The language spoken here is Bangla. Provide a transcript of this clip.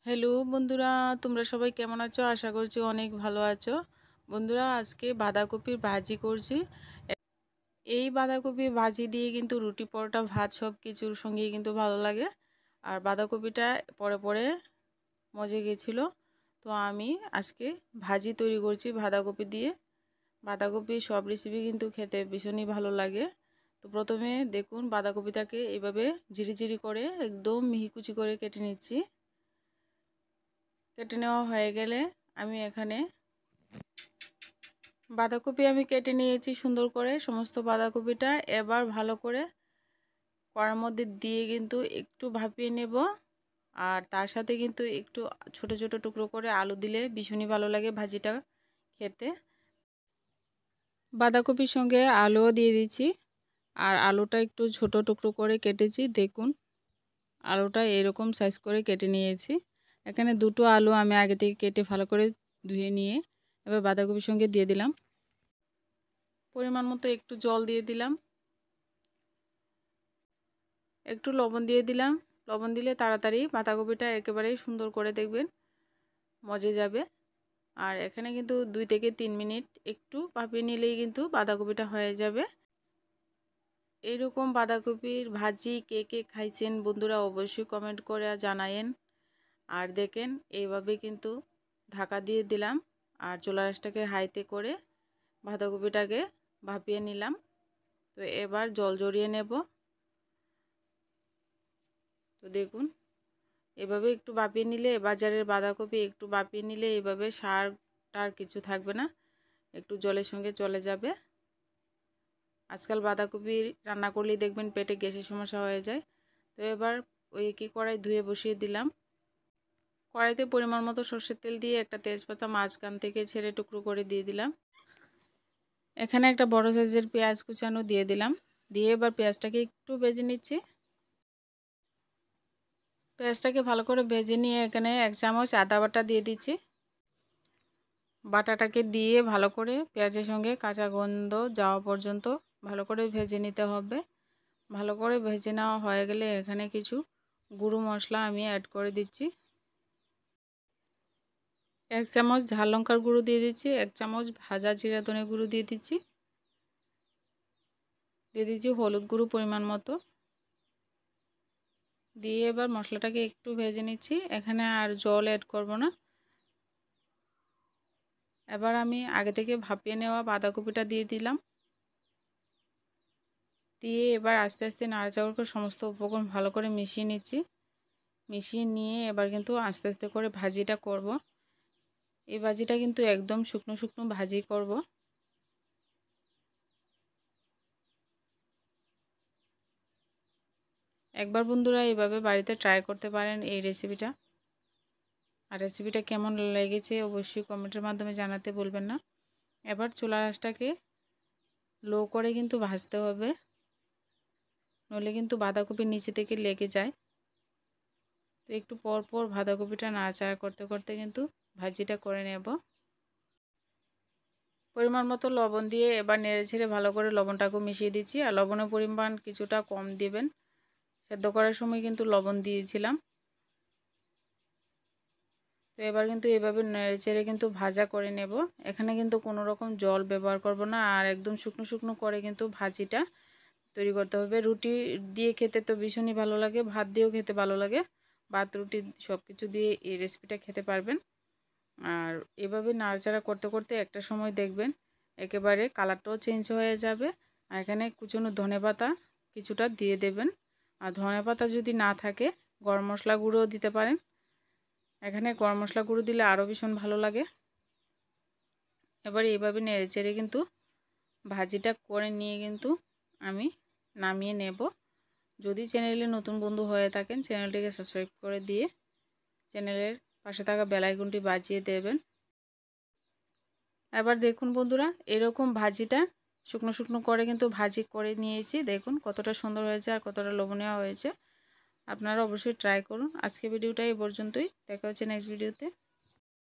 হ্যালো বন্ধুরা, তোমরা সবাই কেমন আছো? আশা করছি অনেক ভালো আছো। বন্ধুরা, আজকে বাঁধাকপির ভাজি করছি। এই বাঁধাকপি ভাজি দিয়ে কিন্তু রুটি, পরোটা, ভাত সব কিছুর সঙ্গেই কিন্তু ভালো লাগে। আর বাঁধাকপিটা পরে পরে মজে গেছিলো, তো আমি আজকে ভাজি তৈরি করছি বাঁধাকপি দিয়ে। বাঁধাকপি সব রেসিপি কিন্তু খেতে ভীষণই ভালো লাগে। তো প্রথমে দেখুন, বাঁধাকপিটাকে এইভাবে ঝিরিঝিরি করে একদম মিহি কুচি করে কেটে নিচ্ছি। কেটে নেওয়া হয়ে গেলে আমি এখানে বাঁধাকপি কেটে নিয়েছি সুন্দর করে সমস্ত বাঁধাকপিটা। এবার ভালো করে কড়ার মধ্যে দিয়ে কিন্তু একটু ভাপিয়ে নেব। আর তার সাথে কিন্তু একটু ছোট ছোট টুকরো করে আলু দিলে ভীষণই ভালো লাগে ভাজিটা খেতে। বাঁধাকপির সঙ্গে আলুও দিয়ে দিচ্ছি। আর আলুটা একটু ছোট টুকরো করে কেটেছি। দেখুন, আলুটা এরকম সাইজ করে কেটে নিয়েছি। এখানে দুটো আলু আমি আগে থেকে কেটে ভালো করে ধুয়ে নিয়ে এবার বাঁধাকপির সঙ্গে দিয়ে দিলাম। পরিমাণ মতো একটু জল দিয়ে দিলাম, একটু লবণ দিয়ে দিলাম। লবণ দিলে তাড়াতাড়ি বাঁধাকপিটা একেবারেই সুন্দর করে দেখবেন মজে যাবে। আর এখানে কিন্তু 2 থেকে 3 মিনিট একটু ভাপিয়ে নিলেই কিন্তু বাঁধাকপিটা হয়ে যাবে। এইরকম বাঁধাকপির ভাজি কে কে খাইছেন বন্ধুরা অবশ্যই কমেন্ট করে জানায়েন। আর দেখেন, এইভাবে কিন্তু ঢাকা দিয়ে দিলাম আর চুলা আঁচটাকে হাইতে করে বাঁধাকপিটাকে ভাপিয়ে নিলাম। তো এবার জল ঝরিয়ে নেব। তো দেখুন, এভাবে একটু ভাপিয়ে নিলে, বাজারের বাঁধাকপি একটু ভাপিয়ে নিলে এইভাবে সার টার কিছু থাকবে না, একটু জলের সঙ্গে চলে যাবে। আজকাল বাঁধাকপি রান্না করলেই দেখবেন পেটে গ্যাসের সমস্যা হয়ে যায়। তো এবার ওই একই কড়াই ধুয়ে বসিয়ে দিলাম। কড়াইতে পরিমাণ মতো সর্ষের তেল দিয়ে একটা তেজপাতা মাঝখান থেকে ছেড়ে টুকরো করে দিয়ে দিলাম। এখানে একটা বড় সাইজের পেঁয়াজ কুচানো দিয়ে দিলাম। দিয়ে এবার পেঁয়াজটাকে একটু ভেজে নিচ্ছি। পেঁয়াজটাকে ভালো করে ভেজে নিয়ে এখানে 1 চামচ আদা বাটা দিয়ে দিচ্ছি। বাটাটাকে দিয়ে ভালো করে পেঁয়াজের সঙ্গে কাঁচা গন্ধ যাওয়া পর্যন্ত ভালো করে ভেজে নিতে হবে। ভালো করে ভেজে নেওয়া হয়ে গেলে এখানে কিছু গুঁড়ো মশলা আমি অ্যাড করে দিচ্ছি। 1 চামচ ঝাল লঙ্কার গুঁড়ো দিয়ে দিচ্ছি, 1 চামচ ভাজা জিরা ধনে গুঁড়ো দিয়ে দিচ্ছি, হলুদ গুঁড়ো পরিমাণ মতো দিয়ে এবার মশলাটাকে একটু ভেজে নিচ্ছি। এখানে আর জল অ্যাড করব না। এবার আমি আগে থেকে ভাপিয়ে নেওয়া বাঁধাকপিটা দিয়ে দিলাম। দিয়ে এবার আস্তে আস্তে নাড়াচাড়া করে সমস্ত উপকরণ ভালো করে মিশিয়ে নিচ্ছি। মিশিয়ে নিয়ে এবার কিন্তু আস্তে আস্তে করে ভাজিটা করব। এই ভাজিটা কিন্তু একদম শুকনো শুকনো ভাজি করব। একবার বন্ধুরা এইভাবে বাড়িতে ট্রাই করতে পারেন এই রেসিপিটা। আর রেসিপিটা কেমন লেগেছে অবশ্যই কমেন্টের মাধ্যমে জানাতে ভুলবেন না। এবার চুলার আঁচটাকে লো করে কিন্তু ভাজতে হবে, নইলে কিন্তু বাঁধাকপির নিচে থেকে লেগে যায়। তো একটু পর পর বাঁধাকপিটা নাড়াচাড়া করতে করতে কিন্তু ভাজিটা করে নেব। পরিমাণ মতো লবণ দিয়ে এবার নেড়েছেড়ে ভালো করে লবণটাকে মিশিয়ে দিচ্ছি। আর লবণের পরিমাণ কিছুটা কম দিবেন, সেদ্ধ করার সময় কিন্তু লবণ দিয়েছিলাম। তো এবার কিন্তু এভাবে নেড়েচেড়ে কিন্তু ভাজা করে নেব। এখানে কিন্তু কোনো রকম জল ব্যবহার করব না। আর একদম শুকনো শুকনো করে কিন্তু ভাজিটা তৈরি করতে হবে। রুটি দিয়ে খেতে তো ভীষণই ভালো লাগে, ভাত দিয়েও খেতে ভালো লাগে। ভাত রুটি সব কিছু দিয়ে এই রেসিপিটা খেতে পারবেন। আর এভাবে নাড়াচাড়া করতে করতে একটা সময় দেখবেন একেবারে কালারটাও চেঞ্জ হয়ে যাবে। আর এখানে কুচনো ধনেপাতা কিছুটা দিয়ে দেবেন। আর ধনেপাতা যদি না থাকে গরম মশলা গুঁড়োও দিতে পারেন। এখানে গরম মশলা গুঁড়ো দিলে আরও ভীষণ ভালো লাগে। এবার এইভাবে নেড়েচেড়ে কিন্তু ভাজিটা করে নিয়ে কিন্তু আমি নামিয়ে নেব। যদি চ্যানেলে নতুন বন্ধু হয়ে থাকেন চ্যানেলটিকে সাবস্ক্রাইব করে দিয়ে চ্যানেলের পাশে থাকা বেল আইকনটি বাজিয়ে দেবেন। এবার দেখুন বন্ধুরা, এরকম ভাজিটা শুকনো শুকনো করে কিন্তু ভাজি করে নিয়েছি। দেখুন কতটা সুন্দর হয়েছে আর কতটা লোভনীয় হয়েছে। আপনারা অবশ্যই ট্রাই করুন। আজকে ভিডিওটা এই পর্যন্তই, দেখা হচ্ছে নেক্সট ভিডিওতে।